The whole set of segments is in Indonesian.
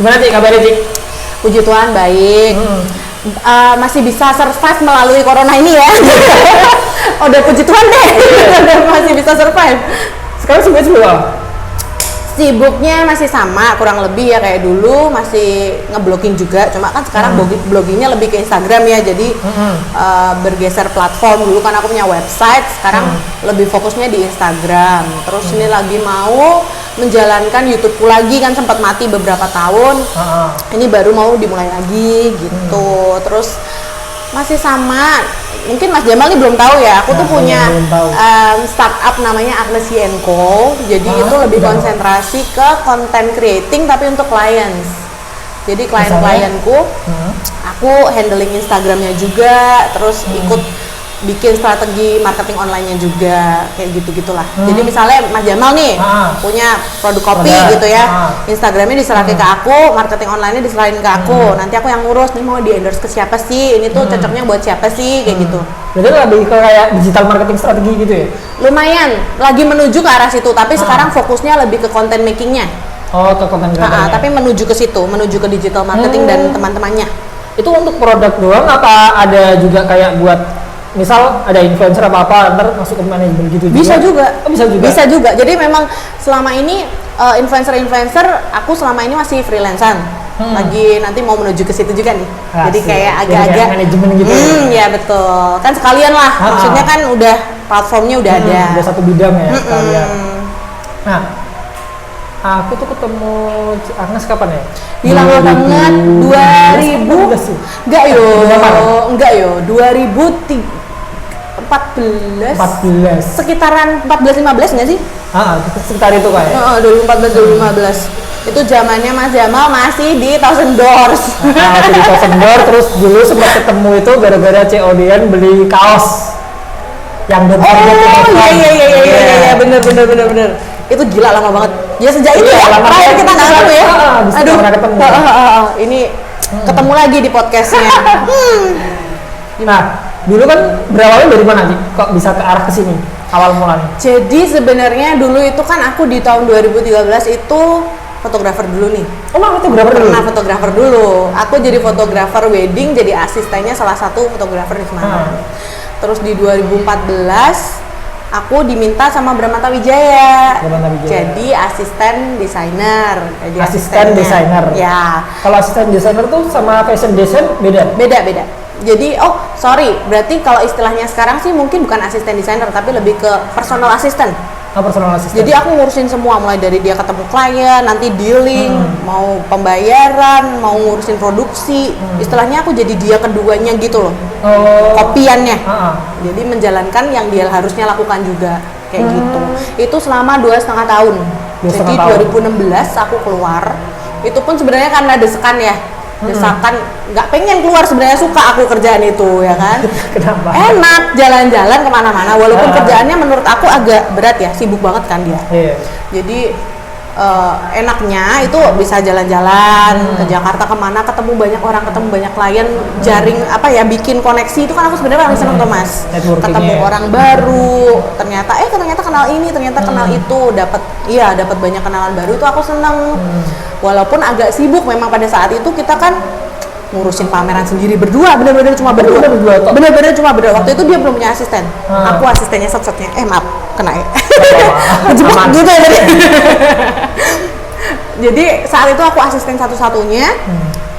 Gimana Cik kabarnya Cik? Puji Tuhan baik. Masih bisa survive melalui corona ini ya. Udah puji Tuhan deh. Masih bisa survive. Sekarang sibuk. Sibuknya masih sama kurang lebih ya kayak dulu, masih ngebloging juga, cuma kan sekarang bloggingnya lebih ke Instagram ya, jadi bergeser platform. Dulu kan aku punya website, sekarang lebih fokusnya di Instagram. Terus ini lagi mau menjalankan YouTubeku lagi, kan sempat mati beberapa tahun, ini baru mau dimulai lagi gitu. Terus masih sama, mungkin Mas Jamal nih belum tahu ya, aku tuh punya startup namanya Agnes Co. Jadi itu lebih konsentrasi ke content creating tapi untuk clients. Jadi klien-klienku, aku handling Instagramnya juga, terus ikut bikin strategi marketing online-nya juga, kayak gitu-gitulah. Jadi misalnya Mas Jamal nih punya produk kopi gitu ya, Instagramnya diserahin ke aku, marketing online-nya diserahin ke aku, nanti aku yang ngurus nih mau di endorse ke siapa sih, ini tuh cocoknya buat siapa sih, kayak gitu. Berarti lebih ke kayak digital marketing strategi gitu ya? Lumayan, lagi menuju ke arah situ, tapi sekarang fokusnya lebih ke content making-nya. Oh, ke konten kreatornya. Tapi menuju ke situ, menuju ke digital marketing dan teman-temannya. Itu untuk produk doang apa ada juga kayak buat misal ada influencer apa ntar masuk ke manajemen gitu bisa juga? Bisa juga. Jadi memang selama ini influencer aku selama ini masih freelancer. Lagi nanti mau menuju ke situ juga nih. Jadi kayak agak-agak manajemen gitu. Ya betul. Kan sekalian lah. Maksudnya kan udah platformnya udah ada. Udah satu bidang ya sekalian. Nah, aku tuh ketemu Agnes kapan ya? Lama banget, 2000 enggak yo 2014 sekitaran 14-15 nggak sih? Sekitar itu kayak 2014-2015 itu zamannya Mas Jamal masih di Thousand Doors. Masih di Thousand Doors, terus dulu sempat ketemu itu gara-gara COD-an beli kaos yang iya bener itu gila lama banget ya, sejak itu ya terakhir kita nggak ketemu ya. Aduh, ini ketemu lagi di podcastnya. Nah, dulu kan berawalnya dari mana sih kok bisa ke arah kesini awal mulanya? Jadi sebenarnya dulu itu kan aku di tahun 2013 itu fotografer dulu nih. Pernah fotografer dulu. Aku jadi fotografer wedding, jadi asistennya salah satu fotografer di Semarang. Terus di 2014 aku diminta sama Bramata Wijaya. Jadi asisten desainer. Asisten desainer. Ya. Kalau asisten desainer tuh sama fashion design beda. Jadi berarti kalau istilahnya sekarang sih mungkin bukan asisten desainer tapi lebih ke personal assistant. Personal assistant. Jadi aku ngurusin semua, mulai dari dia ketemu klien, nanti dealing, mau pembayaran, mau ngurusin produksi. Istilahnya aku jadi dia keduanya gitu loh. Kopiannya. Jadi menjalankan yang dia harusnya lakukan juga kayak gitu. Itu selama 2,5 tahun. Jadi 2016 aku keluar. Itu pun sebenarnya karena desakan ya. Desakan nggak pengen keluar, sebenarnya suka aku kerjaan itu ya kan. Kenapa? Enak jalan-jalan kemana-mana, walaupun kerjaannya menurut aku agak berat ya, sibuk banget kan dia. Jadi enaknya itu bisa jalan-jalan ke Jakarta kemana, ketemu banyak orang, ketemu banyak klien, jaring bikin koneksi itu kan aku sebenarnya paling seneng tuh Mas. Ketemu orang baru, ternyata kenal ini, ternyata kenal itu, dapat banyak kenalan baru, itu aku seneng. Walaupun agak sibuk memang pada saat itu, kita kan ngurusin pameran sendiri berdua, bener-bener cuma berdua. Waktu itu dia belum punya asisten, aku asistennya sat-satnya. Maaf, kena ya. Kejebak gitu ya tadi. Jadi saat itu aku asisten satu-satunya.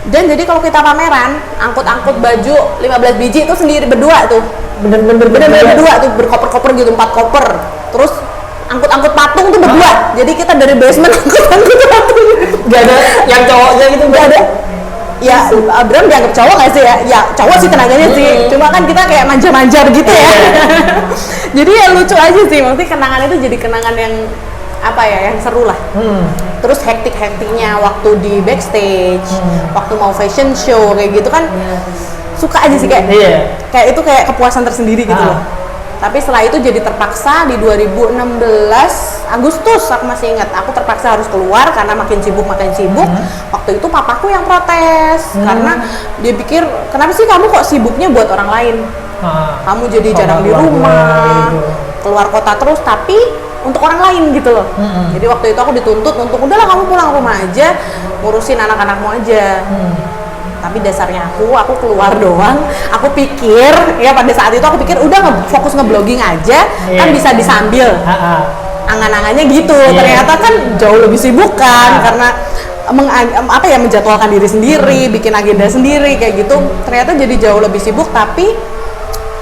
Dan jadi kalau kita pameran, angkut-angkut baju 15 biji itu sendiri berdua tuh. Bener-bener berdua tuh, berkoper-koper gitu, 4 koper. Terus angkut-angkut patung tuh berdua. Jadi kita dari basement angkut patung. Gak ada yang cowoknya gitu? Gak ada. Ya, Abram dianggap cowok nggak sih ya? Ya cowok sih tenaganya sih. Cuma kan kita kayak manja-manjar gitu ya. Jadi ya lucu aja sih. Maksudnya kenangan itu jadi kenangan yang yang seru lah. Terus hektik-hektiknya waktu di backstage, waktu mau fashion show kayak gitu kan, suka aja sih kayak itu kayak kepuasan tersendiri gitu loh. Tapi setelah itu jadi terpaksa di 2016 Agustus, aku masih ingat, aku terpaksa harus keluar karena makin sibuk. Waktu itu papaku yang protes karena dia pikir, kenapa sih kamu kok sibuknya buat orang lain? Kamu jadi jarang di rumah, keluar kota terus. Tapi untuk orang lain gitu loh. Jadi waktu itu aku dituntut untuk udahlah kamu pulang rumah aja, ngurusin anak-anakmu aja. Tapi dasarnya aku keluar doang. Aku pikir ya pada saat itu aku pikir udah fokus ngeblogging aja, kan bisa disambil. Angan-angannya gitu. Ternyata kan jauh lebih sibuk kan karena menjadwalkan diri sendiri, bikin agenda sendiri kayak gitu. Ternyata jadi jauh lebih sibuk, tapi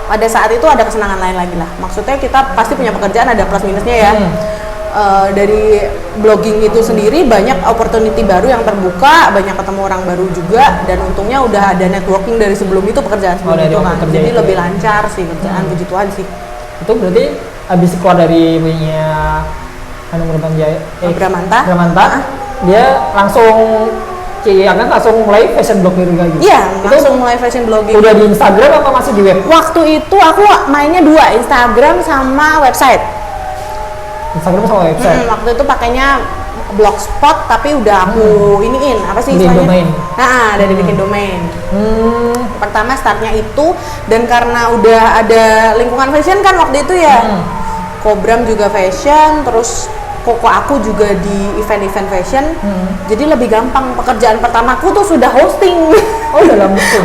pada saat itu ada kesenangan lain lagi lah. Maksudnya kita pasti punya pekerjaan, ada plus minusnya ya. Dari blogging itu sendiri banyak opportunity baru yang terbuka, banyak ketemu orang baru juga, dan untungnya udah ada networking dari sebelum itu, pekerjaan sebelum itu kan. Jadi lebih lancar sih kerjaan, puji Tuhan sih. Itu berarti habis keluar dari punya Hanum Bramanta, dia langsung langsung mulai fashion blog gitu. Iya, langsung mulai fashion blogging. Udah di Instagram apa masih di web? Waktu itu aku mainnya dua, Instagram sama website. Instagram sama website. Waktu itu pakainya Blogspot, tapi udah aku iniin apa sih istilahnya? Domain. Dari bikin domain. Pertama startnya itu, dan karena udah ada lingkungan fashion kan waktu itu ya. Kobram juga fashion, terus Koko aku juga di event-event fashion. Jadi lebih gampang. Pekerjaan pertamaku tuh sudah hosting. Oh,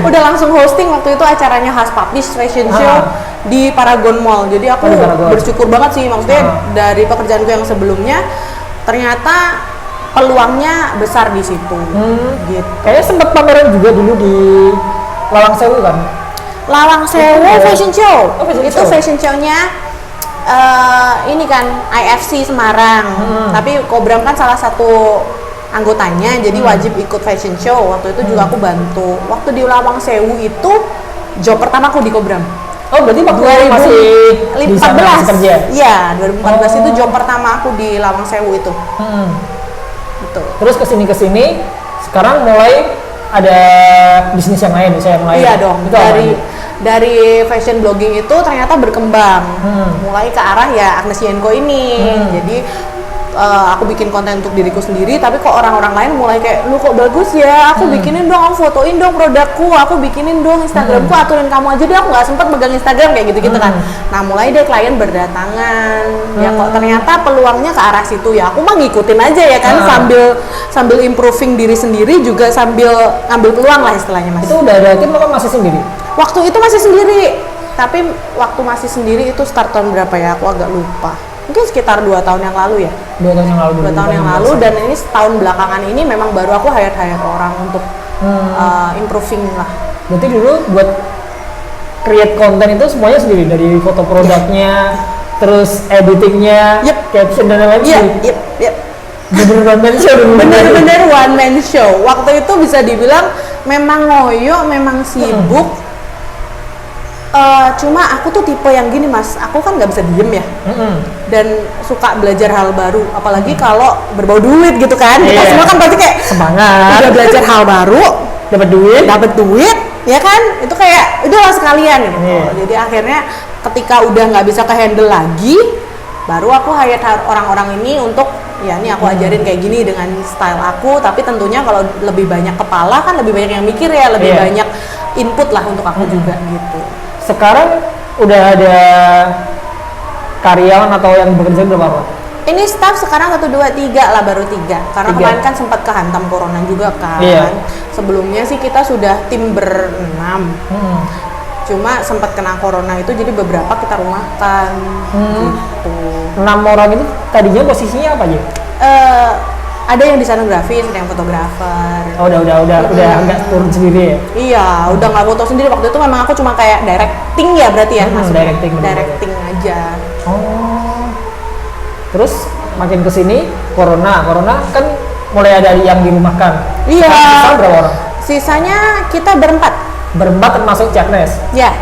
udah langsung hosting waktu itu acaranya Has Publish Fashion Show di Paragon Mall. Jadi aku bersyukur banget sih, maksudnya dari pekerjaanku yang sebelumnya ternyata peluangnya besar di situ. Gitu. Kayaknya sempat pameran juga dulu di Lawang Sewu kan? Lawang Sewu Fashion Show. Itu show. fashion show-nya ini kan IFC Semarang. Tapi Kobram kan salah satu anggotanya, jadi wajib ikut fashion show. Waktu itu juga aku bantu. Waktu di Lawang Sewu itu job pertamaku di Kobram. Oh, berarti waktu masih di sana kerja? Iya, 2014 itu job pertama aku di Lawang Sewu itu. Gitu. Terus kesini sekarang mulai ada bisnis yang lain, Iya dong. Dari fashion blogging itu ternyata berkembang, mulai ke arah ya Agnes Yenko ini. Jadi aku bikin konten untuk diriku sendiri, tapi kok orang-orang lain mulai kayak, lu kok bagus ya, aku bikinin dong, aku fotoin dong produkku, aku bikinin dong Instagramku, aturin kamu aja deh, aku nggak sempet megang Instagram kayak gitu-gitu kan. Nah mulai deh klien berdatangan, ya kok ternyata peluangnya ke arah situ ya, aku mah ngikutin aja ya kan, sambil improving diri sendiri juga sambil ngambil peluang lah istilahnya mas. Itu udah ada tim apa masih sendiri? Waktu itu masih sendiri, tapi waktu masih sendiri itu start tahun berapa ya, aku agak lupa. Mungkin sekitar 2 tahun yang lalu ya. 2 tahun yang lalu. 2 tahun yang lalu, dan ini setahun belakangan ini memang baru aku hire orang untuk improving lah. Berarti dulu buat create konten itu semuanya sendiri, dari foto produknya, terus editingnya, caption dan lain-lain. Bener-bener one man show. Bener-bener one man show. Waktu itu bisa dibilang memang ngoyo, memang sibuk. Cuma aku tuh tipe yang gini mas, aku kan nggak bisa diem ya, dan suka belajar hal baru, apalagi kalau berbau duit gitu kan. Kita semua kan pasti kayak semangat, udah belajar hal baru, dapat duit, ya kan? Itu kayak udahlah sekalian gitu. Jadi akhirnya ketika udah nggak bisa kehandle lagi, baru aku hire orang-orang ini untuk ya ini aku ajarin kayak gini dengan style aku, tapi tentunya kalau lebih banyak kepala kan lebih banyak yang mikir ya, lebih banyak input lah untuk aku juga gitu. Sekarang udah ada karyawan atau yang bekerja berapa orang? Ini staff sekarang 1, 2, 3 lah, baru 3. Karena kemarin kan sempat kehantam corona juga kan. Sebelumnya sih kita sudah tim ber-6. Cuma sempat kena corona itu, jadi beberapa kita rumahkan. Gitu. 6 orang itu tadinya posisinya apa aja? Ada yang desainer grafis, ada yang fotografer. Oh, udah agak turun sendiri ya? Iya, udah nggak foto sendiri. Waktu itu memang aku cuma kayak directing ya berarti ya, directing aja. Oh. Terus makin kesini corona kan mulai ada yang dirumahkan. Iya. Sisa berapa orang? Sisanya kita berempat termasuk Cagnes? Ya.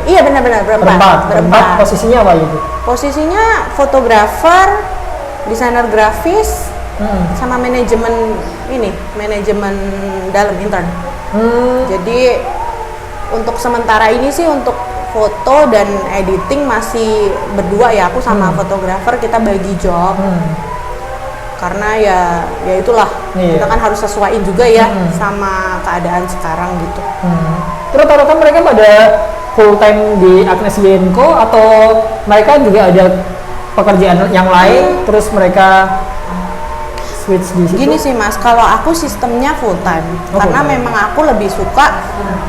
Iya benar-benar berempat. Posisinya apa itu? Posisinya fotografer, desainer grafis, sama manajemen dalam intern. Jadi untuk sementara ini sih untuk foto dan editing masih berdua ya, aku sama fotografer, kita bagi job. Karena ya itulah, kita kan harus sesuaiin juga ya sama keadaan sekarang gitu. Terus rata-rata mereka pada full time di Agnes Yenko atau mereka juga ada pekerjaan yang lain terus mereka switch di situ? Gini sih Mas, kalau aku sistemnya full time karena memang aku lebih suka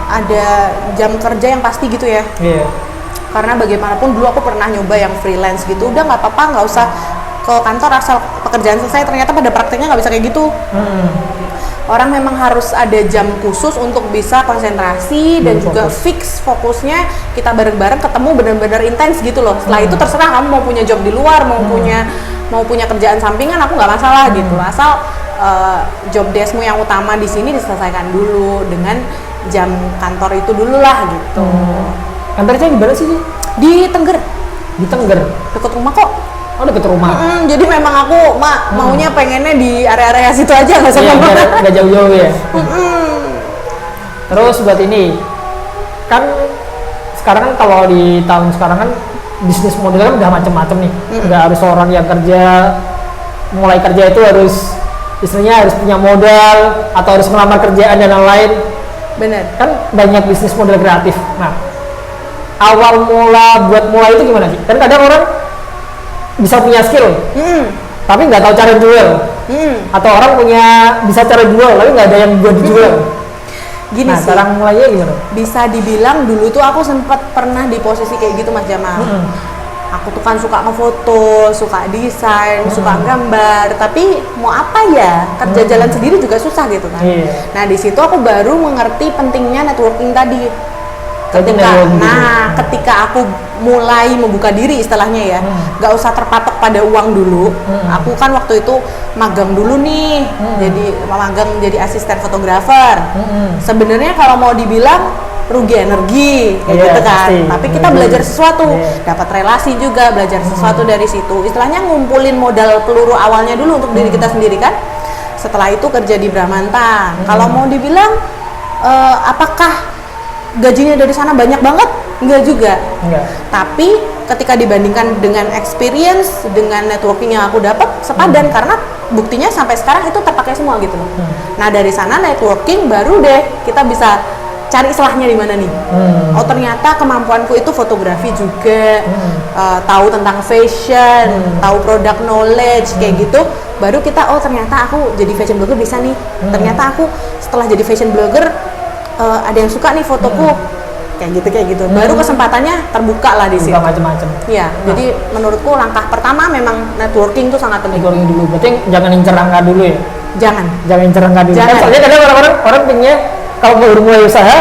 ada jam kerja yang pasti gitu ya. Iya. Karena bagaimanapun dulu aku pernah nyoba yang freelance gitu, udah nggak apa-apa, nggak usah ke kantor asal pekerjaan selesai. Ternyata pada prakteknya nggak bisa kayak gitu. Orang memang harus ada jam khusus untuk bisa konsentrasi dan juga fix fokusnya, kita bareng-bareng ketemu benar-benar intens gitu loh. Setelah itu terserah kamu mau punya job di luar, mau punya kerjaan sampingan, aku nggak masalah gitu. Asal job deskmu yang utama di sini diselesaikan dulu dengan jam kantor itu dulu lah gitu. Kantornya di mana sih? Di Tengger. Di Tengger. Deket rumah kok. Oh, deket rumah. Jadi memang aku maunya pengennya di area-area situ aja, nggak sama nggak jauh-jauh ya. Terus buat ini kan sekarang kan kalau di tahun sekarang kan bisnis model kan udah macam-macam nih. Nggak harus orang yang mulai kerja itu harus istilahnya harus punya modal atau harus melamar kerjaan dan lain-lain. Bener. Kan banyak bisnis model kreatif. Nah, awal mula buat mulai itu gimana sih? Kan kadang orang bisa punya skill, tapi nggak tahu cara jual. Atau orang bisa cara jual, tapi nggak ada yang buat dijual. Gini nah, sih, cara mulainya gimana? Bisa dibilang dulu tuh aku sempat pernah di posisi kayak gitu Mas Jamal. Aku tuh kan suka ngefoto, suka desain, suka gambar, tapi mau apa ya, kerja jalan sendiri juga susah gitu kan. Nah di situ aku baru mengerti pentingnya networking tadi. Ketika aku mulai membuka diri istilahnya ya, nggak usah terpatok pada uang dulu. Aku kan waktu itu magang dulu nih, jadi asisten fotografer. Sebenarnya kalau mau dibilang rugi energi kayak gitu kan, pasti. Tapi kita belajar sesuatu, dapat relasi juga, belajar sesuatu dari situ. Istilahnya ngumpulin modal peluru awalnya dulu untuk diri kita sendiri kan. Setelah itu kerja di Bramantang. Kalau mau dibilang apakah gajinya dari sana banyak banget? Enggak juga. Tapi ketika dibandingkan dengan experience, dengan networking yang aku dapat sepadan, karena buktinya sampai sekarang itu terpakai semua gitu loh. Nah dari sana networking baru deh kita bisa cari celahnya di mana nih. Oh ternyata kemampuanku itu fotografi juga, tahu tentang fashion, tahu product knowledge kayak gitu. Baru kita ternyata aku jadi fashion blogger bisa nih. Ternyata aku setelah jadi fashion blogger ada yang suka nih fotoku, kayak gitu. Baru kesempatannya terbuka lah di situ. Macam-macam. Iya. Jadi menurutku langkah pertama memang networking itu sangat penting. Networking dulu. Berarti jangan incer angka dulu ya. Jangan incer angka dulu. Kan soalnya kadang orang pengennya kalau baru mulai usaha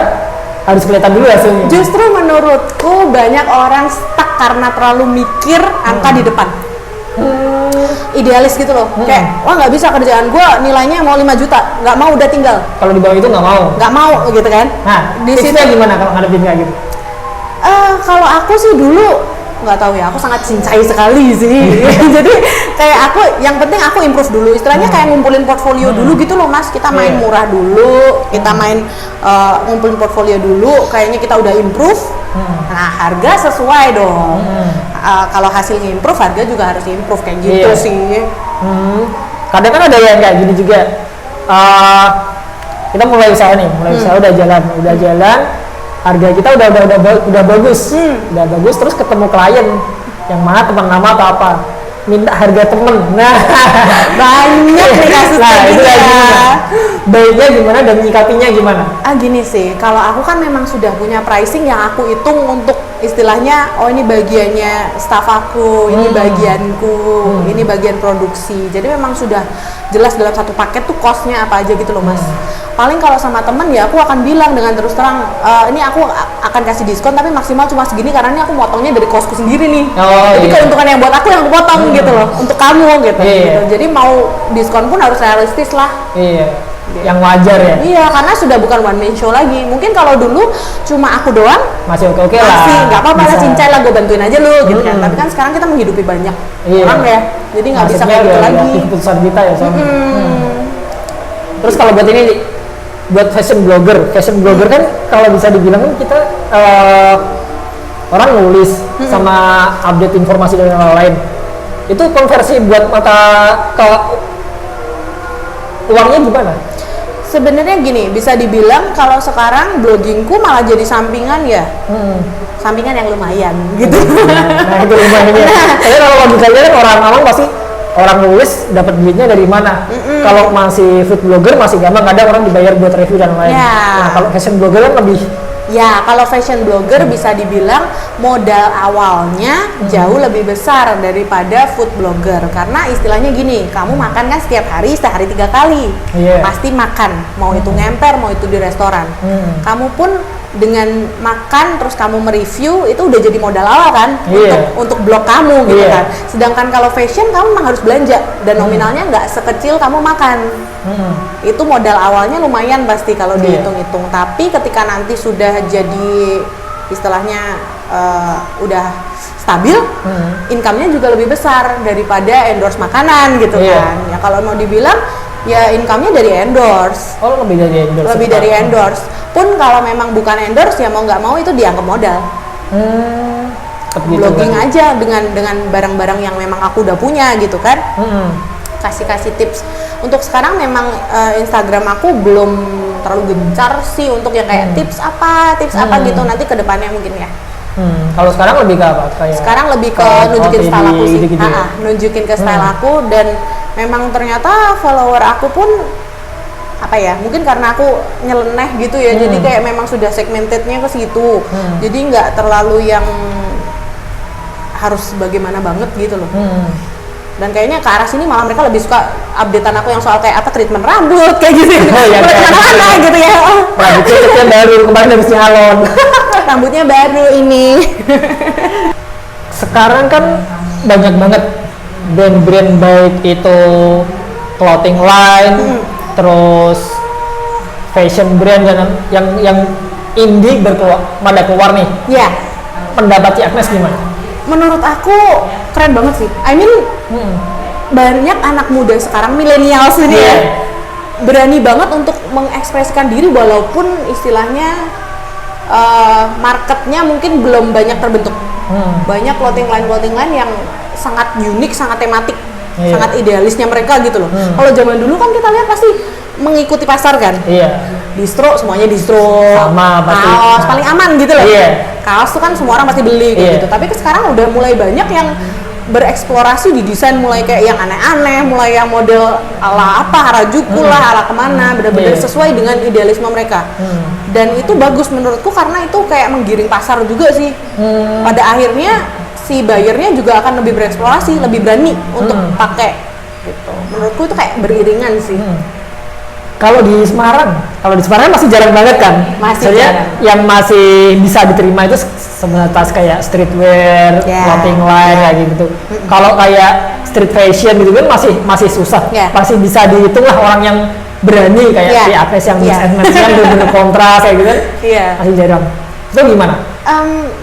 harus kelihatan dulu hasilnya. Justru menurutku banyak orang stuck karena terlalu mikir angka di depan. Idealis gitu loh, kayak wah nggak bisa kerjaan gue nilainya mau 5 juta, nggak mau udah tinggal. Kalau di bawah itu nggak mau gitu kan. Nah di situ gimana kalau ngadepin kayak gitu? Kalau aku sih dulu nggak tahu ya, aku sangat cincai sekali sih. Jadi kayak aku yang penting aku improve dulu, istilahnya kayak ngumpulin portfolio dulu gitu loh Mas. Kita main murah dulu, kita main ngumpulin portfolio dulu, kayaknya kita udah improve. Nah harga sesuai dong. Kalau hasilnya improve, harga juga harus improve kayak gitu sih. Kadang kan ada yang kayak gini juga. Kita mulai usaha nih, usaha udah jalan, harga kita udah bagus, terus ketemu klien yang mana teman lama atau apa, minta harga temen. Nah banyak nih kasusnya. Itu baiknya gimana dan menyikapinya gimana? Gini sih, kalau aku kan memang sudah punya pricing yang aku hitung untuk istilahnya, ini bagiannya staff aku, ini bagianku, ini bagian produksi. Jadi memang sudah jelas dalam satu paket tuh costnya apa aja gitu loh Mas. Paling kalau sama temen ya aku akan bilang dengan terus terang, ini aku akan kasih diskon tapi maksimal cuma segini karena ini aku motongnya dari kosku sendiri nih. Jadi keuntungan yang buat aku yang aku potong gitu loh, untuk kamu gitu. Jadi mau diskon pun harus realistis lah. Yang wajar ya. Iya, karena sudah bukan one man show lagi. Mungkin kalau dulu cuma aku doang masih oke lah. Masih nggak apa-apa lah, cincai lah, gue bantuin aja lu gitu kan. Tapi kan sekarang kita menghidupi banyak orang ya. Jadi nggak bisa kayak gitu lagi. Keputusan kita ya soalnya. Terus kalau buat ini, buat fashion blogger kan kalau bisa dibilang kan kita orang nulis sama update informasi dan lain-lain. Itu konversi buat mata ke uangnya gimana? Sebenarnya gini, bisa dibilang kalau sekarang bloggingku malah jadi sampingan ya. Sampingan yang lumayan gitu. Nah, itu lumayan ya. Tapi kalau logikanya kan orang awam pasti orang nulis dapat duitnya dari mana? Kalau masih food blogger masih gampang, kadang orang dibayar buat review dan lain. Ya. Nah, kalau fashion blogger kan lebih Ya, kalau fashion blogger bisa dibilang modal awalnya jauh lebih besar daripada food blogger. Karena istilahnya gini, kamu makan kan setiap hari, sehari 3 kali. Pasti makan, mau itu ngemper, mau itu di restoran. Kamu pun dengan makan terus kamu mereview itu udah jadi modal awal kan untuk blog kamu gitu kan. Sedangkan kalau fashion kamu memang harus belanja dan nominalnya nggak sekecil kamu makan. Itu modal awalnya lumayan pasti kalau dihitung-hitung. Tapi ketika nanti sudah jadi istilahnya udah stabil, income-nya juga lebih besar daripada endorse makanan gitu kan. Ya kalau mau dibilang ya income-nya dari endorse. Oh, lebih dari endorse. Lebih dari endorse. Pun kalau memang bukan endorse ya mau nggak mau itu dianggap modal. Blogging aja dengan barang-barang yang memang aku udah punya gitu kan. Kasih tips. Untuk sekarang memang Instagram aku belum terlalu gencar sih untuk yang kayak tips apa gitu, nanti ke depannya mungkin ya. Kalau sekarang lebih ke apa? Kayak sekarang lebih ke nunjukin style aku sih. Gitu ya? Nunjukin ke style aku, dan memang ternyata follower aku pun apa ya, mungkin karena aku nyeleneh gitu ya, jadi kayak memang sudah segmentednya ke situ. Jadi nggak terlalu yang harus bagaimana banget gitu loh. Dan kayaknya ke arah sini malah mereka lebih suka updatean aku yang soal kayak apa treatment rambut kayak gitu. Kemana-mana gitu ya. Rambutnya baru kemarin dari salon. Rambutnya baru ini. Sekarang kan banyak banget brand-brand, baik itu clothing line, terus fashion brand dan yang indie pada keluar nih. Iya. Pendapat Ci Agnes gimana? Menurut aku keren banget sih. I mean banyak anak muda sekarang, milenials ini ya, berani banget untuk mengekspresikan diri walaupun istilahnya marketnya mungkin belum banyak terbentuk. Banyak clothing line yang sangat unik, sangat tematik, sangat idealisnya mereka gitu loh. Kalau zaman dulu kan kita lihat pasti mengikuti pasar kan. Distro, semuanya distro, sama pasti. Kaos paling aman gitu loh. Kaos tuh kan semua orang pasti beli gitu. Tapi sekarang udah mulai banyak yang bereksplorasi di desain, mulai kayak yang aneh-aneh, mulai yang model ala apa, Harajuku lah, ala kemana, benar-benar sesuai dengan idealisme mereka. Dan itu bagus menurutku karena itu kayak menggiring pasar juga sih. Pada akhirnya si buyernya juga akan lebih bereksplorasi, lebih berani untuk pakai gitu. Menurutku itu kayak beriringan sih. Kalau di Semarang masih jarang banget kan? Masih jarang. Yang masih bisa diterima itu sebatas kayak streetwear, clothing line kayak gitu. Kalau kayak street fashion gitu kan masih susah. Masih bisa dihitung lah orang yang berani kayak si Agnes yang mix and match kan bener-bener kontras kayak gitu kan. Masih jarang. Itu gimana?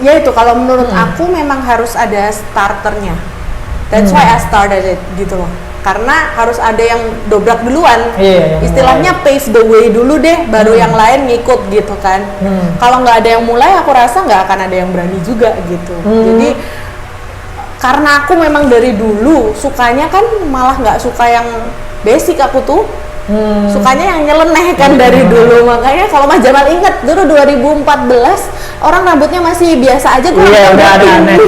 Ya itu kalau menurut aku memang harus ada starternya. That's why I started it gitu loh. Karena harus ada yang dobrak duluan, istilahnya pave the way dulu deh, baru yang lain ngikut gitu kan. Kalau nggak ada yang mulai, aku rasa nggak akan ada yang berani juga gitu. Jadi karena aku memang dari dulu sukanya kan malah nggak suka yang basic, aku tuh sukanya yang nyeleneh kan dari dulu. Makanya kalau Mas Jamal inget dulu 2014 orang rambutnya masih biasa aja, gue udah aneh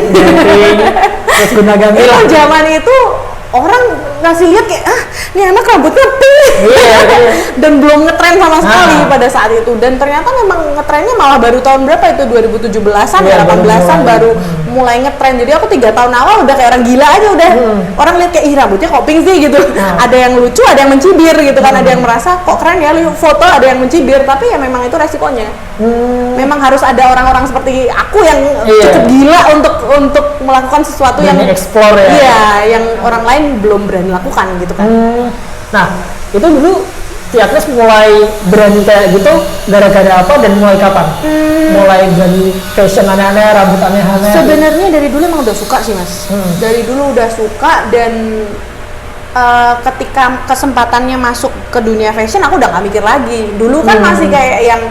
terus guna gamil zaman itu orang ngasih lihat kayak ini anak rambutnya pink dan belum ngetren sama sekali pada saat itu. Dan ternyata memang ngetrennya malah baru tahun berapa itu, 2017-an ya 18-an baru mulai ngetren. Jadi aku 3 tahun awal udah kayak orang gila aja udah. Orang lihat kayak rambutnya kok pink sih gitu. Ada yang lucu, ada yang mencibir gitu kan. Ada yang merasa kok keren ya foto, ada yang mencibir, tapi ya memang itu resikonya. Memang harus ada orang-orang seperti aku yang cukup gila untuk melakukan sesuatu yang explore ya. Iya, yang orang lain belum berani lakukan gitu kan. Nah, itu dulu Ci Agnes mulai berani kayak gitu gara-gara apa dan mulai kapan? Mulai berani fashion aneh-aneh, rambut aneh-aneh. Sebenarnya dari dulu emang udah suka sih Mas. Dari dulu udah suka, dan ketika kesempatannya masuk ke dunia fashion aku udah gak mikir lagi. Dulu kan masih kayak yang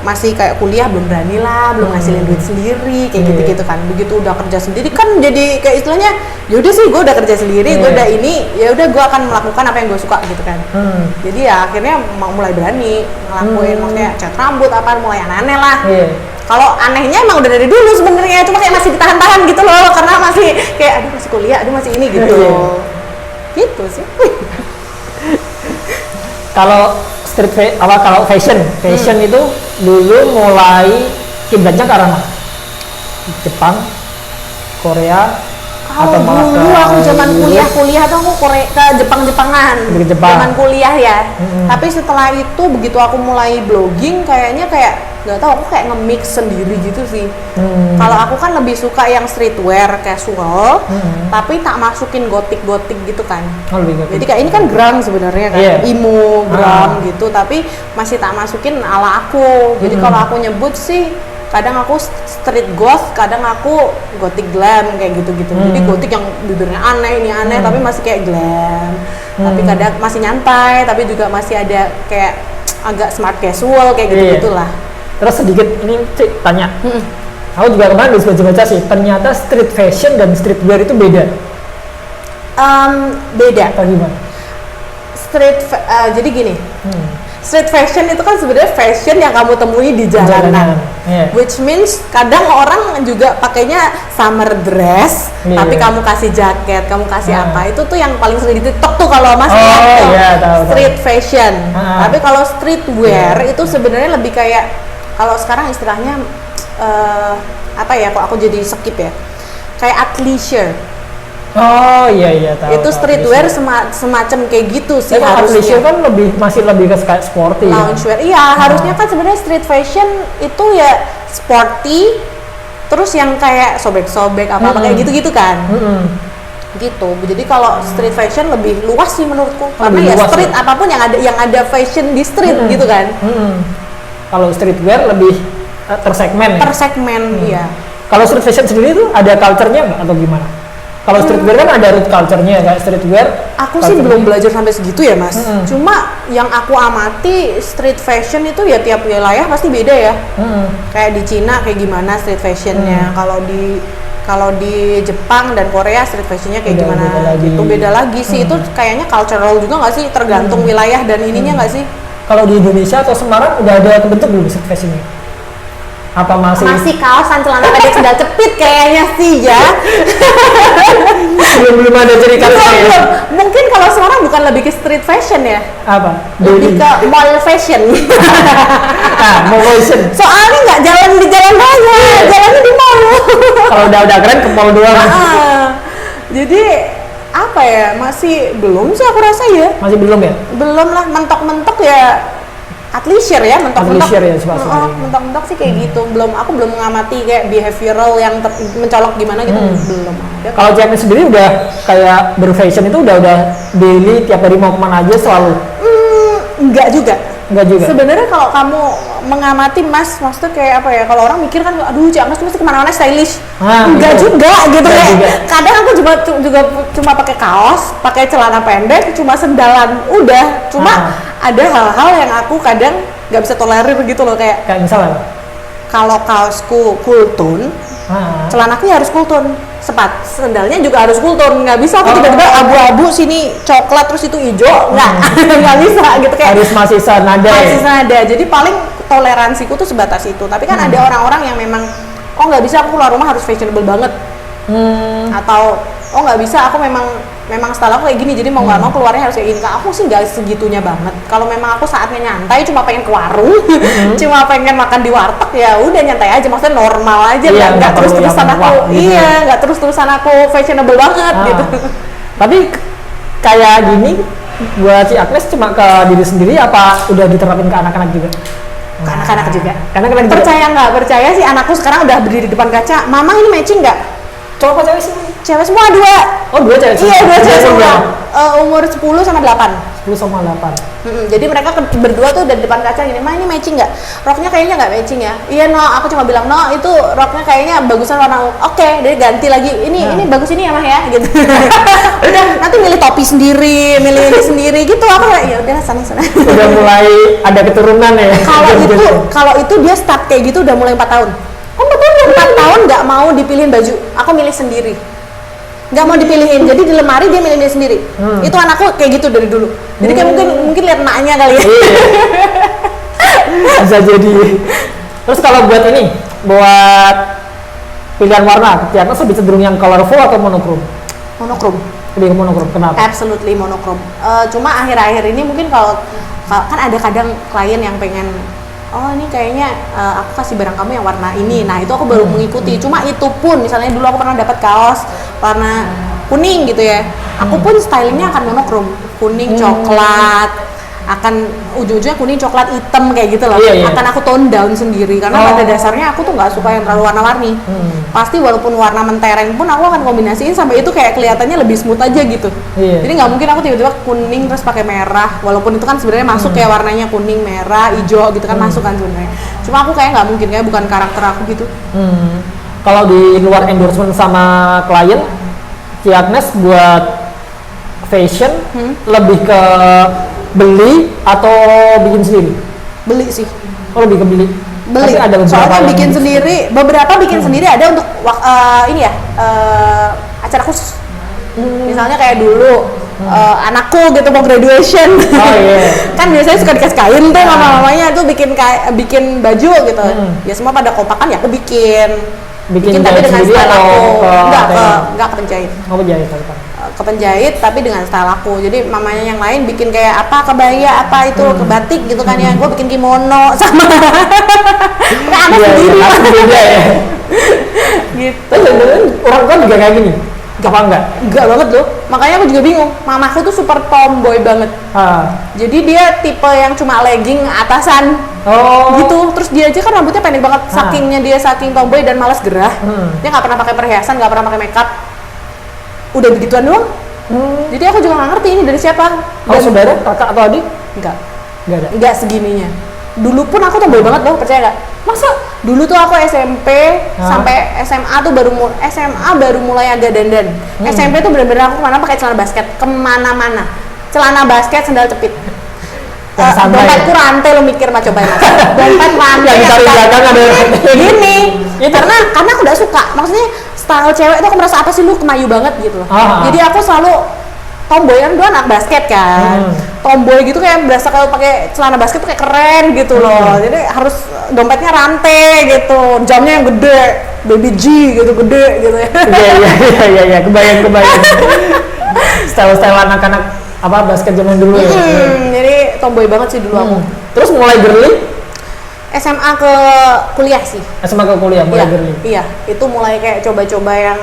masih kayak kuliah belum berani lah, belum ngasilin duit sendiri kayak gitu-gitu kan. Begitu udah kerja sendiri kan jadi kayak istilahnya yaudah sih gue udah kerja sendiri, gue udah ini ya udah gue akan melakukan apa yang gue suka gitu kan. Jadi ya akhirnya mulai berani ngelakuin, maksudnya cat rambut apa mulai aneh-aneh lah. Kalau anehnya emang udah dari dulu sebenarnya, cuma kayak masih ditahan-tahan gitu loh karena masih kayak aduh masih kuliah, aduh masih ini gitu. Gitu sih. Kalau kalau fashion itu dulu mulai kiblatnya ke arah mana? Jepang, Korea, atau malah dulu aku zaman kuliah tuh aku ke Jepang-Jepangan. Zaman kuliah ya. Tapi setelah itu begitu aku mulai blogging kayaknya kayak nggak tahu, aku kayak nge-mix sendiri gitu sih. Kalau aku kan lebih suka yang streetwear, casual, tapi tak masukin gotik-gotik gitu kan. Jadi kayak ini kan gram sebenarnya kan, emo, gram gitu, tapi masih tak masukin ala aku. Jadi kalau aku nyebut sih kadang aku street goth, kadang aku gothic glam kayak gitu-gitu. Jadi gothic yang bibirnya aneh, ini aneh, tapi masih kayak glam. Tapi kadang masih nyantai, tapi juga masih ada kayak agak smart casual kayak gitu-gitulah. Terus sedikit ini Cik tanya, aku juga kemarin baca-baca sih, ternyata street fashion dan streetwear itu beda. Beda. Apa gimana? Jadi gini, street fashion itu kan sebenarnya fashion yang kamu temui di jalanan. Which means kadang orang juga pakainya summer dress, tapi kamu kasih jaket, kamu kasih apa, itu tuh yang paling sering di TikTok tuh kalau Mas street fashion. Tapi kalau streetwear itu sebenarnya lebih kayak, kalau sekarang istilahnya apa ya, kok aku jadi skip ya, kayak athleisure. Oh iya tahu. Itu streetwear semacam kayak gitu sih harusnya. Athleisure kan masih lebih ke kayak sporty. Loungewear. Iya, harusnya kan sebenarnya street fashion itu ya sporty, terus yang kayak sobek-sobek apa kayak gitu-gitu kan. Gitu. Jadi kalau street fashion lebih luas sih menurutku. Karena ya street apapun yang ada fashion di street gitu kan. Kalau streetwear lebih tersegmen. Iya. Kalau street fashion sendiri tuh ada culture-nya nggak atau gimana? Kalau streetwear kan ada root culture-nya, kayak streetwear. Aku sih belum belajar sampai segitu ya Mas. Cuma yang aku amati street fashion itu ya tiap wilayah pasti beda ya. Kayak di Cina kayak gimana street fashionnya. Kalau di Jepang dan Korea street fashionnya kayak gimana gitu. Beda lagi sih. Itu kayaknya cultural juga nggak sih? Tergantung wilayah dan ininya nggak sih? Kalau di Indonesia atau Semarang udah ada kebentuk belum street fashionnya? Apa masih kaosan celana pendek sendal cepit kayaknya sih ya. belum ada cerita ya. Mungkin kalau sekarang bukan lebih ke street fashion ya. Apa? Lebih ke mall fashion. Mall fashion. Soalnya nggak jalan di jalan raya, jalannya di mall. Kalau udah keren ke mall doang. Jadi apa ya, masih belum sih aku rasa ya. Masih belum ya? Belum lah, mentok-mentok ya athleisure ya, mentok-mentok sih kayak gitu. Aku belum mengamati kayak behavioral yang mencolok gimana gitu, belum ada. Kalau James sendiri udah kayak berfashion itu udah daily, tiap hari mau kemana aja selalu? Enggak juga. Sebenarnya kalau kamu mengamati Mas, maksudnya kayak apa ya, kalau orang mikir kan aduh Cik Mas mesti kemana-mana stylish. Enggak juga gitu ya. Kadang aku juga cuma pakai kaos, pakai celana pendek, cuma sendalan udah. Cuma ada hal-hal yang aku kadang nggak bisa tolerir gitu loh, kayak misalnya kalau kaosku cool tone, celanaku ya harus cool tone, sendalnya juga harus cool tone. Nggak bisa aku tiba-tiba abu-abu sini coklat terus itu hijau, nggak bisa gitu, kayak harus masih senada. Jadi paling toleransiku tuh sebatas itu. Tapi kan ada orang-orang yang memang nggak bisa, aku keluar rumah harus fashionable banget, atau nggak bisa, aku memang style aku kayak gini, jadi mau nggak mau keluarnya harus kayak gini. Aku sih nggak segitunya banget. Kalau memang aku saatnya nyantai, cuma pengen ke warung, cuma pengen makan di warteg, ya udah nyantai aja, maksudnya normal aja, nggak terus-terusan aku, nggak terus-terusan aku fashionable banget gitu. Tapi kayak gini buat si Agnes cuma ke diri sendiri apa udah diterapin ke anak-anak juga? Ke anak-anak juga. Percaya nggak percaya sih, anakku sekarang udah berdiri di depan kaca, mama ini matching nggak? Cowok apa cewek sih? Cewek semua, 2. Oh, 2 cewek semua? Iya, 2 cewek semua. Umur 10 sama 8. 10 sama 8. Jadi mereka berdua tuh dari depan kaca gini, "Ma, ini matching nggak? Roknya kayaknya nggak matching ya." "Iya, No." Aku cuma bilang, "No, itu roknya kayaknya bagusan warna." "Oke." Dia ganti lagi, ini bagus ini ya, Mah ya gitu. Udah, nanti milih topi sendiri, milih ini sendiri gitu. Aku kayak, ya udah sana. Udah mulai ada keturunan ya. Kalau itu dia start kayak gitu udah mulai 4 tahun. 4 tahun nggak mau dipilihin baju, aku milih sendiri. Nggak mau dipilihin, jadi di lemari dia milih sendiri. Itu anakku kayak gitu dari dulu. Jadi kayak mungkin lihat maknya kali ya. Bisa jadi. Terus kalau buat pilihan warna, Tiana lebih cenderung yang colorful atau monokrom? Monokrom. Lebih ke monokrom, kenapa? Absolutely monokrom. Cuma akhir-akhir ini mungkin kalau kan ada kadang klien yang pengen, "Oh, ini kayaknya aku kasih barang kamu yang warna ini." Nah, itu aku baru mengikuti. Cuma itu pun misalnya dulu aku pernah dapat kaos warna kuning gitu ya. Aku pun stylingnya akan monokrom, kuning coklat, akan ujung-ujungnya kuning coklat hitam kayak gitu loh. Iya. Akan aku tone down sendiri karena pada dasarnya aku tuh nggak suka yang terlalu warna-warni. Pasti walaupun warna mentereng pun aku akan kombinasiin sampai itu kayak kelihatannya lebih smooth aja gitu. Jadi nggak mungkin aku tiba-tiba kuning terus pakai merah, walaupun itu kan sebenarnya masuk kayak warnanya kuning, merah, hijau gitu kan masuk kan sebenarnya. Cuma aku kayak nggak mungkin, kayak bukan karakter aku gitu. Kalau di luar endorsement sama klien, Ci Agnes buat fashion lebih ke beli atau bikin sendiri? Beli sih. Oh, lebih ke beli. Beli. Ada Soalnya bikin sendiri, beberapa bikin sendiri ada untuk acara khusus. Misalnya kayak dulu anakku gitu mau graduation. Kan biasanya suka dikasih kain tuh mama-mamanya tuh bikin baju gitu. Ya semua pada kompakan ya aku bikin tapi dengan style aku. Enggak ke penjahit. Oh, penjahit. Ke penjahit tapi dengan style aku. Jadi mamanya yang lain bikin kayak apa kebaya apa itu ke batik gitu kan ya. Gue bikin kimono sama anak sendiri. Ya. Gitu. Orang tua juga kayak gini. Enggak banget loh. Makanya aku juga bingung. Mamaku tuh super tomboy banget. Jadi dia tipe yang cuma legging atasan. Gitu. Terus dia aja kan rambutnya pendek banget. Saking tomboy dan malas gerah. Dia nggak pernah pakai perhiasan, nggak pernah pakai makeup. Udah begituan doang. Jadi aku juga nggak ngerti ini dari siapa. Kalau saudara, kakak atau adik? Enggak ada. Enggak segininya. Dulu pun aku tomboy banget loh, percaya nggak? Masa dulu tuh aku SMP sampai SMA tuh baru mulai agak dandan. SMP tuh bener-bener aku kemana pakai celana basket, kemana-mana. Celana basket, sandal cepit. Dompetku rantai lo mikir mah coba mas. Dompet rantai. Yang cari belakang ada. Gini. Karena aku nggak suka. Maksudnya style cewek itu aku merasa apa sih lu kemayu banget gitu loh. Jadi aku selalu tomboy, kan dua anak basket kan. Tomboy gitu kayak berasa kalau pakai celana basket tuh kayak keren gitu loh. Jadi harus dompetnya rantai gitu, jamnya yang gede, baby G gitu gede gitu ya. Iya, kebayang. Style anak-anak basket zaman dulu ya. Jadi tomboy banget sih dulu aku. Terus mulai girly? SMA ke kuliah sih. SMA ke kuliah mulai girly. Iya, itu mulai kayak coba-coba yang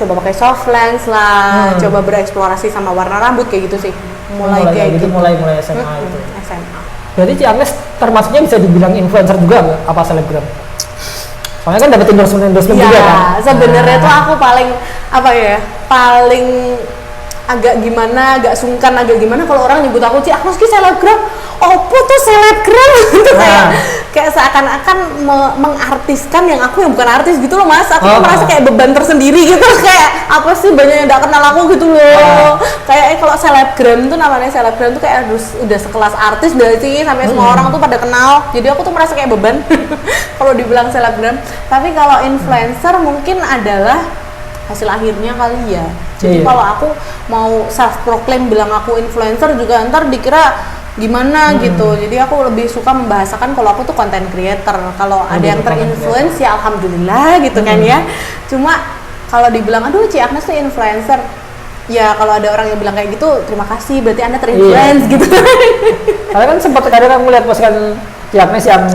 pakai soft lens lah, coba bereksplorasi sama warna rambut kayak gitu sih. Mulai kayak gitu. Mulai SMA itu. SMA. Berarti Ci Agnes termasuknya bisa dibilang influencer juga nggak? Apa selebgram? Soalnya kan dapat endorsement juga kan? Sebenarnya tuh aku paling agak sungkan kalau orang nyebut aku Ci Agnes ki selebgram. Opo tuh selebgram gitu kayak seakan-akan mengartiskan yang aku yang bukan artis gitu loh mas. Aku merasa kayak beban tersendiri gitu, kayak apa sih banyak yang gak kenal aku gitu loh. Kayak kalau selebgram tuh namanya selebgram tuh kayak udah sekelas artis dari sih sampai semua orang tuh pada kenal. Jadi aku tuh merasa kayak beban kalau dibilang selebgram. Tapi kalau influencer mungkin adalah hasil akhirnya kali ya. Jadi kalau aku mau self proclaim bilang aku influencer juga ntar dikira gimana gitu. Jadi aku lebih suka membahasakan kalau aku tuh content creator. Kalau ada yang terinfluence ya alhamdulillah gitu kan ya. Cuma kalau dibilang aduh Ci Agnes tuh influencer, ya kalau ada orang yang bilang kayak gitu terima kasih, berarti Anda terinfluence gitu. Karena kan sempat kadang aku lihat postingan Ci Agnes yang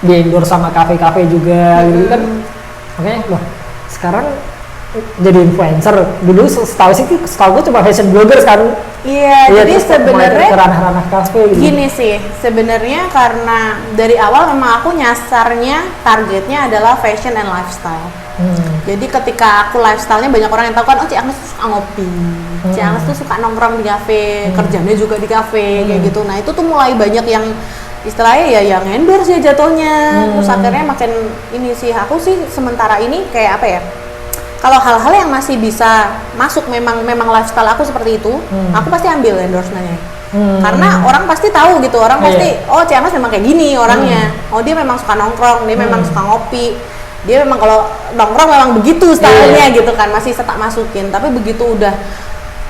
di endorse sama kafe-kafe juga gitu kan. Makanya wah sekarang jadi influencer. Dulu setahu gue cuma fashion bloggers kan. Iya, jadi terus mulai sebenarnya ke ranah-ranah kafe gitu. gini sih, sebenarnya karena dari awal memang aku nyasarnya targetnya adalah fashion and lifestyle. Jadi ketika aku lifestyle-nya banyak orang yang tahu kan, oh Cik Agnes tuh suka ngopi, Cik Agnes tuh suka nongkrong di kafe, kerjanya juga di kafe kayak gitu. Nah itu tuh mulai banyak yang istilahnya ya yang endorse ya jatuhnya. Terus akhirnya makin ini sih, aku sih sementara ini kayak apa ya? Kalau hal-hal yang masih bisa masuk memang lifestyle aku seperti itu, aku pasti ambil endorsement-nya. Karena orang pasti tahu gitu, orang pasti oh Cik Agnes memang kayak gini orangnya. Oh dia memang suka nongkrong, dia memang suka ngopi. Dia memang kalau nongkrong memang begitu stylenya gitu kan, masih tak masukin. Tapi begitu udah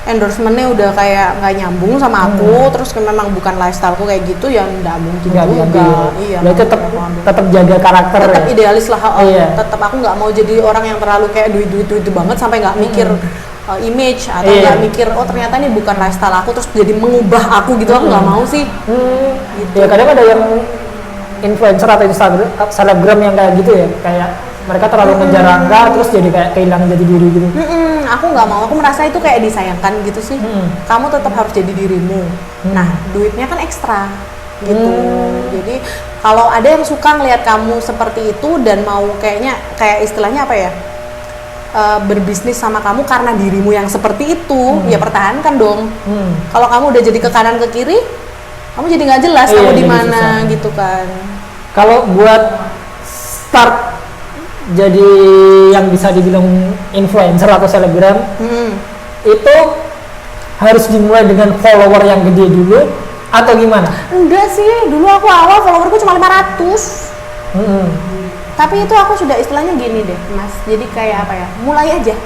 endorsementnya udah kayak nggak nyambung sama aku, terus memang bukan lifestyleku kayak gitu, ya nggak mungkin juga. Iya. Berarti tetap jaga karakter. Tetap ya? idealis lah. Tetap aku nggak mau jadi orang yang terlalu kayak duit banget sampai nggak mikir image atau nggak mikir oh ternyata ini bukan lifestyle aku terus jadi mengubah aku gitu. Aku nggak mau sih. Gitu. Ya kadang ada yang influencer atau Instagram, selebgram yang kayak gitu ya, kayak mereka terlalu ngejar angka terus jadi kayak kehilangan jadi diri gitu. Aku nggak mau, aku merasa itu kayak disayangkan gitu sih. Kamu tetap harus jadi dirimu. Nah, duitnya kan ekstra gitu. Jadi kalau ada yang suka ngelihat kamu seperti itu dan mau kayak istilahnya apa ya? Berbisnis sama kamu karena dirimu yang seperti itu, ya pertahankan dong. Kalau kamu udah jadi ke kanan ke kiri, kamu jadi nggak jelas kamu di mana gitu kan. Kalau buat start jadi yang bisa dibilang influencer atau selebgram, itu harus dimulai dengan follower yang gede dulu atau gimana? Enggak sih, dulu aku awal followerku cuma 500. Tapi itu aku sudah istilahnya gini deh Mas, jadi kayak apa ya, mulai aja.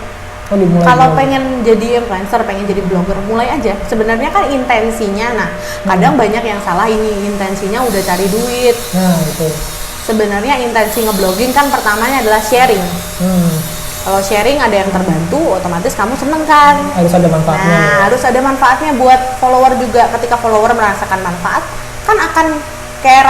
Kalau pengen jadi influencer, pengen jadi blogger, mulai aja. Sebenarnya kan intensinya, nah kadang banyak yang salah ini, intensinya udah cari duit. Nah itu. Sebenarnya intensi ngeblogging kan pertamanya adalah sharing. Kalau sharing ada yang terbantu, otomatis kamu seneng kan. Harus ada manfaatnya. Nah, harus ada manfaatnya buat follower juga. Ketika follower merasakan manfaat, kan akan kayak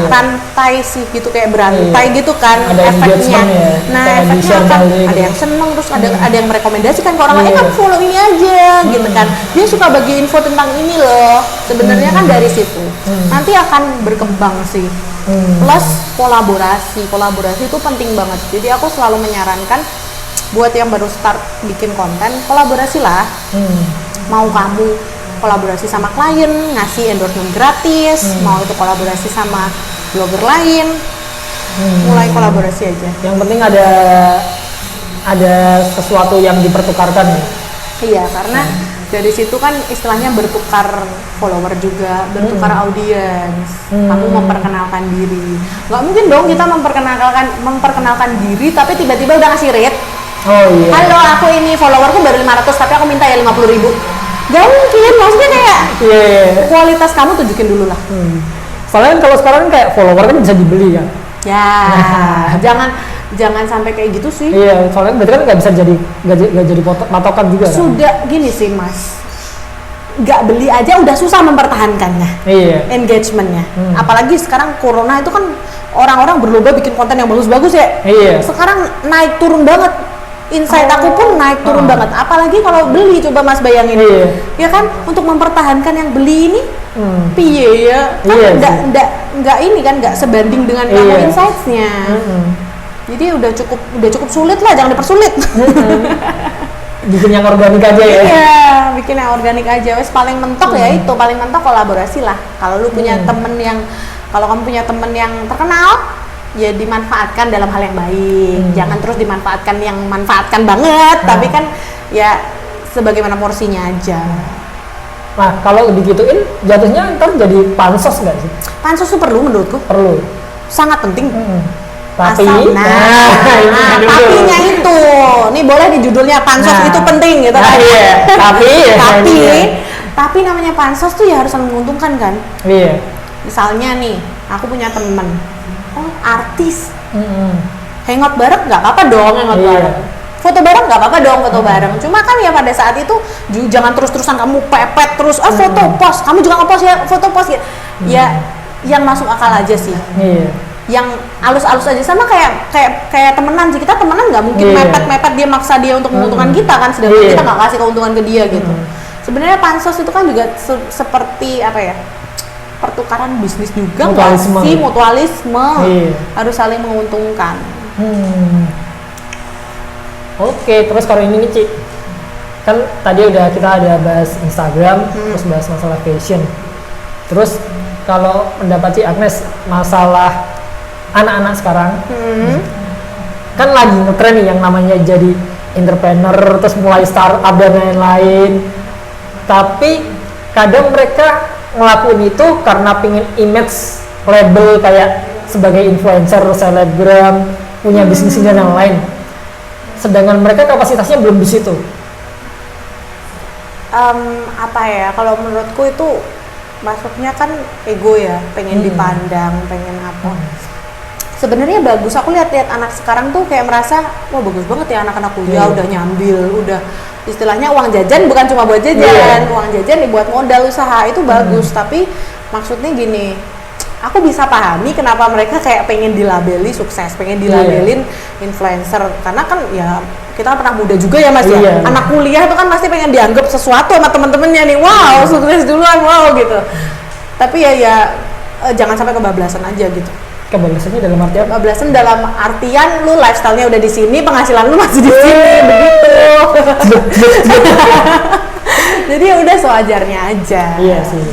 rantai sih gitu, kayak berantai gitu kan ada efeknya. Nah, kayak efeknya apa? Ada yang seneng, terus ada yang merekomendasikan ke orang lain, kan follow ini aja gitu kan. Dia suka bagi info tentang ini loh. Sebenarnya kan dari situ. Nanti akan berkembang sih. Plus kolaborasi itu penting banget. Jadi aku selalu menyarankan buat yang baru start bikin konten, kolaborasilah. Mau kamu kolaborasi sama klien, ngasih endorsement gratis, mau itu kolaborasi sama blogger lain, mulai kolaborasi aja. Yang penting ada sesuatu yang dipertukarkan ya. Iya, karena dari situ kan istilahnya bertukar follower juga, bertukar audiens. Kamu memperkenalkan diri. Nggak mungkin dong kita memperkenalkan diri tapi tiba-tiba udah ngasih rate. Oh iya. Halo, aku ini followerku baru 500 tapi aku minta ya 50.000. Gak mungkin, maksudnya kayak kualitas kamu tunjukin dulu lah. Soalnya kalau sekarang kayak follower kan bisa dibeli kan. Ya, jangan sampai kayak gitu sih. Iya, soalnya berarti kan nggak bisa jadi patokan juga. Sudah kan? Gini sih Mas, nggak beli aja udah susah mempertahankannya. Iya. Engagementnya. Apalagi sekarang corona itu kan orang-orang berlomba bikin konten yang bagus-bagus ya. Iya. Sekarang naik turun banget. Insight aku pun naik turun banget, apalagi kalau beli, coba Mas bayangin. Ya kan, untuk mempertahankan yang beli ini piye ya kan, nggak ini kan, nggak sebanding dengan kamu insights-nya. Jadi udah cukup sulit lah, jangan dipersulit. Bikin yang organik aja ya. Iya, bikin yang organik aja. Wes paling mentok ya itu, paling mentok kolaborasi lah. Kalau lu punya kalau kamu punya temen yang terkenal, ya dimanfaatkan dalam hal yang baik. Jangan terus dimanfaatkan yang manfaatkan banget, tapi kan ya sebagaimana porsinya aja. Nah, kalau digituin jatuhnya ntar jadi pansos nggak sih? Pansos itu perlu menurutku. Perlu. Sangat penting. Tapi tapinya itu. Nih boleh di judulnya pansos itu penting gitu kan. Iya. Tapi namanya pansos tuh ya harus menguntungkan kan? Iya. Misalnya nih, aku punya temen artis, hangout bareng nggak apa-apa dong, bareng, foto bareng nggak apa-apa dong, foto bareng. Cuma kan ya pada saat itu jangan terus-terusan kamu pepet terus, foto post, kamu juga ngepost ya, foto post ya, ya yang masuk akal aja sih. yang alus-alus aja, sama kayak temenan sih. Kita temenan nggak mungkin mepet-mepet dia maksa dia untuk menguntungkan kita kan, sedangkan kita nggak kasih keuntungan ke dia gitu. Sebenarnya pansos itu kan juga seperti apa ya, pertukaran bisnis juga nggak sih, mutualisme. Harus saling menguntungkan. Oke, terus kalau ini nih Ci, kan tadi kita ada bahas Instagram, terus bahas masalah fashion. Terus kalau pendapat Ci Agnes masalah anak-anak sekarang, kan lagi ngetren nih yang namanya jadi entrepreneur, terus mulai startup dan lain-lain. Tapi kadang mereka ngelakuin itu karena pengen image label kayak sebagai influencer, selebgram, punya bisnis dan yang lain. Sedangkan mereka kapasitasnya belum di situ. Apa ya? Kalau menurutku itu masuknya kan ego ya, pengen dipandang, pengen apa. Sebenarnya bagus, aku lihat anak sekarang tuh kayak merasa, wah bagus banget ya anak-anak kuliah, udah nyambil, udah istilahnya uang jajan bukan cuma buat jajan, uang jajan dibuat modal usaha, itu bagus. Tapi maksudnya gini, aku bisa pahami kenapa mereka kayak pengen dilabeli sukses, pengen dilabelin influencer, karena kan ya kita pernah muda juga ya Mas ya, anak kuliah tuh kan pasti pengen dianggap sesuatu sama temen-temennya nih, wow sukses duluan, wow gitu. Tapi ya jangan sampai kebablasan aja gitu. Kebablasannya dalam artian? Kebablasan dalam artian lu lifestyle-nya udah di sini, penghasilan lu masih di sini, begitu. Jadi ya udah sewajarnya aja. Iya sih.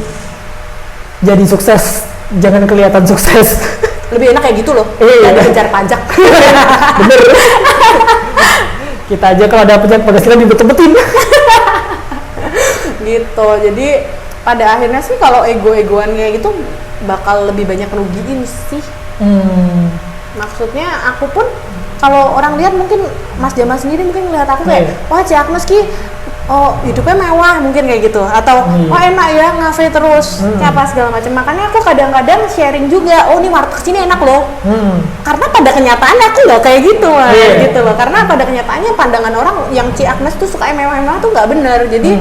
Jadi sukses, jangan kelihatan sukses. Lebih enak kayak gitu loh, daripada kejar pajak. Bener. Kita aja kalau ada penghasilan dibet-betin. Gitu. Jadi pada akhirnya sih kalau ego-egoan kayak gitu bakal lebih banyak rugiin sih. Maksudnya aku pun kalau orang lihat, mungkin Mas Jamal sendiri mungkin ngeliat aku kayak wah Ci Agnes Ki, oh hidupnya mewah mungkin kayak gitu, atau oh enak ya ngafe terus kayak apa segala macam. Makanya aku kadang-kadang sharing juga, oh ini warteg sini enak loh. Karena pada kenyataannya aku nggak kayak gitu Mas, gitu loh. Karena pada kenyataannya pandangan orang yang Ci Agnes tuh suka mewah-mewah tuh nggak bener. Jadi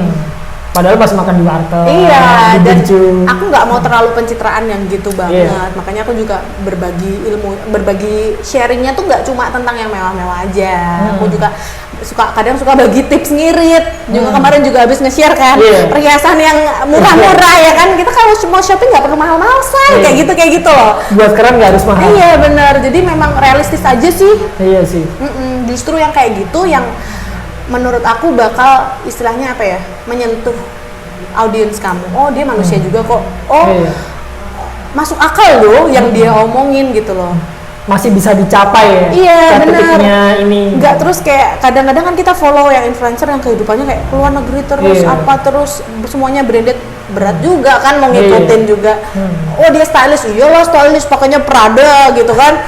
padahal pas makan di warteg. Iya, dan aku nggak mau terlalu pencitraan yang gitu banget. Makanya aku juga berbagi ilmu, berbagi sharingnya tuh nggak cuma tentang yang mewah-mewah aja. Aku juga kadang suka bagi tips ngirit. Juga kemarin juga habis nge-share kan perhiasan yang murah-murah ya kan. Kita kalau mau shopping nggak perlu mahal-mahal say, kayak gitu loh. Buat sekarang nggak harus mahal. Iya benar. Jadi memang realistis aja sih. Iya sih. Justru yang kayak gitu yang menurut aku bakal istilahnya apa ya, menyentuh audiens kamu. Oh dia manusia juga kok. Oh masuk akal loh yang dia omongin gitu loh. Masih bisa dicapai ya. Iya benar. Ini. Enggak terus kayak kadang-kadang kan kita follow yang influencer yang kehidupannya kayak keluar negeri terus apa terus semuanya branded, berat juga kan mau ngikutin juga. Oh dia stylish, iyalah stylish pakainya Prada gitu kan.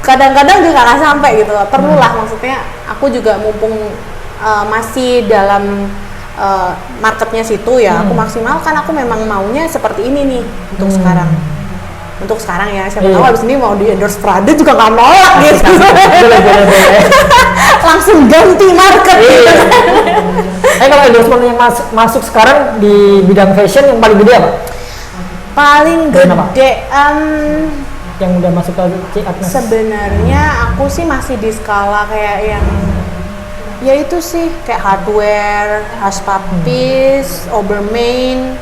Kadang-kadang juga nggak sampai gitu. Perlulah maksudnya aku juga mumpung masih dalam marketnya situ ya, aku maksimalkan. Aku memang maunya seperti ini nih untuk sekarang. Untuk sekarang ya, siapa tahu abis ini mau di endorse Prada juga nggak nolak gitu. Boleh. Langsung ganti market gitu. Kalau endorsement yang masuk sekarang di bidang fashion yang paling gede apa? Paling gede yang udah masuk ke Ci Agnes. Sebenarnya aku sih masih di skala kayak yang ya itu sih kayak hardware, Hush Puppies, Obermain.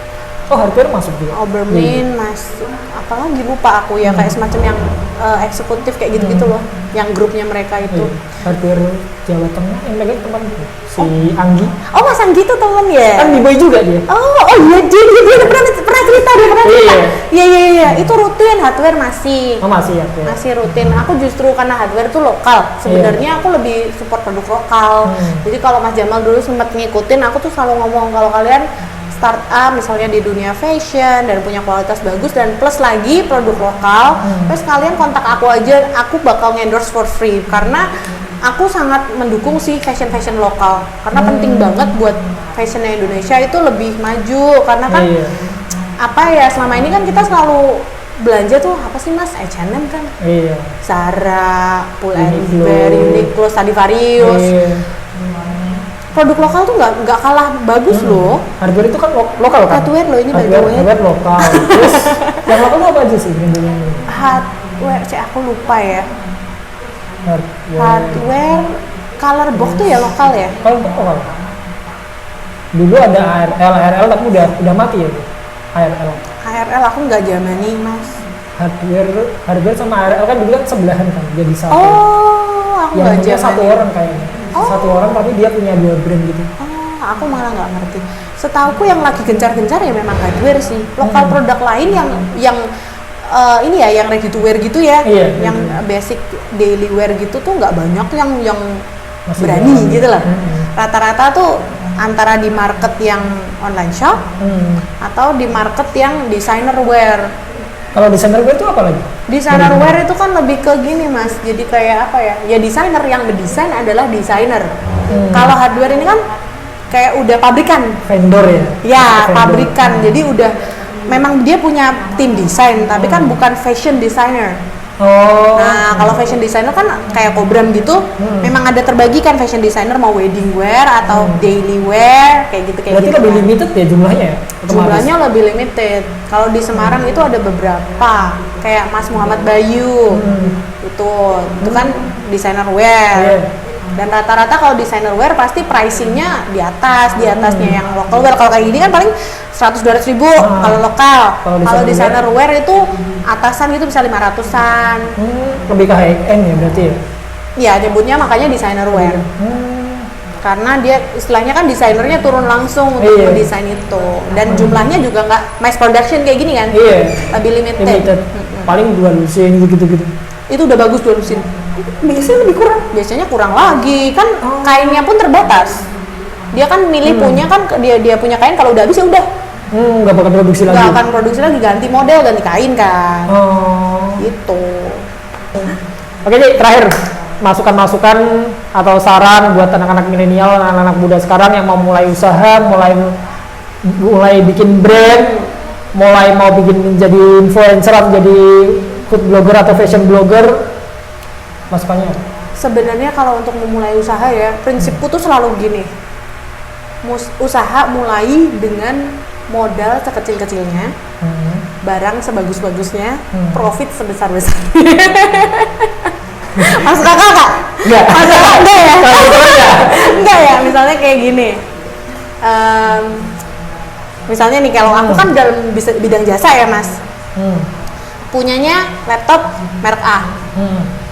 Oh hardware masuk juga. Obermain masuk. Apalagi lupa aku ya, kayak semacam yang eksekutif kayak gitu-gitu loh, yang grupnya mereka itu. Hardware Jawa Tengah yang pegang teman si Anggi. Oh Mas Anggi itu temen ya? Kan di boy juga dia. Oh iya dia pernah cerita. Iya itu rutin hardware masih. Oh masih ya. Masih rutin. Aku justru karena hardware itu lokal. Sebenarnya aku lebih support produk lokal. Jadi kalau Mas Jamal dulu sempat ngikutin, aku tuh selalu ngomong kalau kalian startup misalnya di dunia fashion dan punya kualitas bagus dan plus lagi produk lokal, terus kalian kontak aku aja, aku bakal endorse for free karena aku sangat mendukung sih fashion lokal karena penting banget buat fashionnya Indonesia itu lebih maju karena kan apa ya selama ini kan kita selalu belanja tuh apa sih Mas, H&M kan, Zara, Pull & Bear, Uniqlo, Stradivarius. Produk lokal tuh nggak kalah bagus loh. Hardware itu kan lokal kan? Hardware loh ini by the way. Hardware lokal. Terus yang lokal tuh apa aja sih brandnya? aku lupa ya. Hardware. Hardware, color box tuh ya lokal ya? Kalau lokal. Dulu ada ARL tapi udah mati ya. ARL. HRL aku nggak zamani mas. Hardware sama ARL kan dulu kan sebelahan kan, jadi satu. Oh, aku yang nggak punya zamani. satu orang kayaknya. Oh. Satu orang tapi dia punya 2 brand gitu. Oh, aku malah nggak ngerti. Setauku yang lagi gencar-gencar ya memang hardware sih. Lokal produk lain yang ini ya, yang ready to wear gitu ya, Iya, yang gitu. basic daily wear gitu tuh nggak banyak yang Masih berani jarang. gitu lah. Hmm. Rata-rata tuh antara di market yang online shop atau di market yang designer wear. Kalau desainer wear itu apa lagi? Designer wear itu kan lebih ke gini mas, jadi kayak apa ya? Ya desainer, yang mendesain adalah desainer. Kalau hardware ini kan kayak udah pabrikan. Vendor ya? Ya, Vendor. pabrikan. Jadi udah memang dia punya tim desain, tapi kan bukan fashion designer. Oh. Nah, kalau fashion designer kan kayak Kobram gitu, memang ada terbagi kan fashion designer mau wedding wear atau daily wear kayak gitu Berarti gitu. lebih kan. limited ya jumlahnya ya? Jumlahnya lebih limited. Kalau di Semarang itu ada beberapa, kayak Mas Muhammad Bayu. Itu kan designer wear. Iya. Dan rata-rata kalau designer wear pasti pricingnya di atasnya yang local wear. Kalau kayak gini kan paling 100-200 ribu kalau lokal. Kalau designer wear itu atasan itu bisa 500-an. Lebih ke high end ya berarti ya? Ya nyebutnya makanya designer wear. Karena dia istilahnya kan desainernya turun langsung untuk Iya. mendesain itu. Dan jumlahnya juga nggak mass production kayak gini kan? Iya. Lebih limited. Limited. Paling 2 lusin gitu-gitu. Itu udah bagus 2 lusin. Biasanya lebih kurang. Biasanya kurang lagi. Kan kainnya pun terbatas. Dia kan milih punya kan, dia punya kain kalau udah habis ya udah. Nggak bakal produksi lagi. Nggak akan produksi lagi, ganti model, ganti kain kan. Oh. Gitu. Oke, Ji, terakhir masukan-masukan atau saran buat anak-anak milenial, anak-anak muda sekarang yang mau mulai usaha, mulai bikin brand, mulai mau bikin menjadi influencer atau menjadi food blogger atau fashion blogger, masukannya apa? Sebenarnya kalau untuk memulai usaha ya, prinsipku tuh selalu gini. Usaha mulai dengan modal sekecil-kecilnya, barang sebagus-bagusnya, profit sebesar-besarnya. Masuk akal kak? Enggak. Masuk akal enggak ya? Enggak ya, misalnya kayak gini. Misalnya nih, kalau aku kan dalam bidang jasa ya mas, punyanya laptop merek A.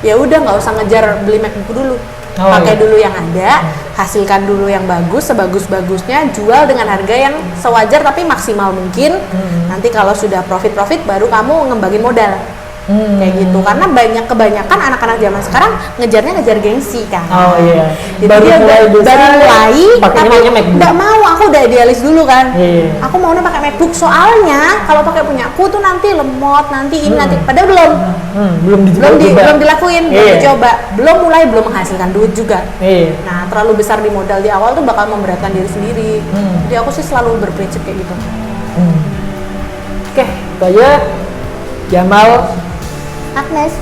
Ya udah nggak usah ngejar beli MacBook dulu. Pakai dulu yang ada, hasilkan dulu yang bagus, sebagus-bagusnya, jual dengan harga yang sewajar tapi maksimal mungkin. Nanti kalau sudah profit baru kamu ngembangin modal. Kayak gitu, karena kebanyakan anak-anak zaman sekarang ngejar gengsi kan. Oh iya. Jadi dia baru mulai pakainya MacBook. Nggak mau, aku udah idealis dulu kan. Iya. Aku maunya pakai MacBook, soalnya kalau pakai punya aku tuh nanti lemot, nanti ini nanti, padahal belum dilakuin, belum dicoba, belum menghasilkan duit juga. Iya. Nah, terlalu besar di modal di awal tuh bakal memberatkan diri sendiri. Jadi aku sih selalu berprinsip kayak gitu. Oke, itu aja. Jamal Agnes.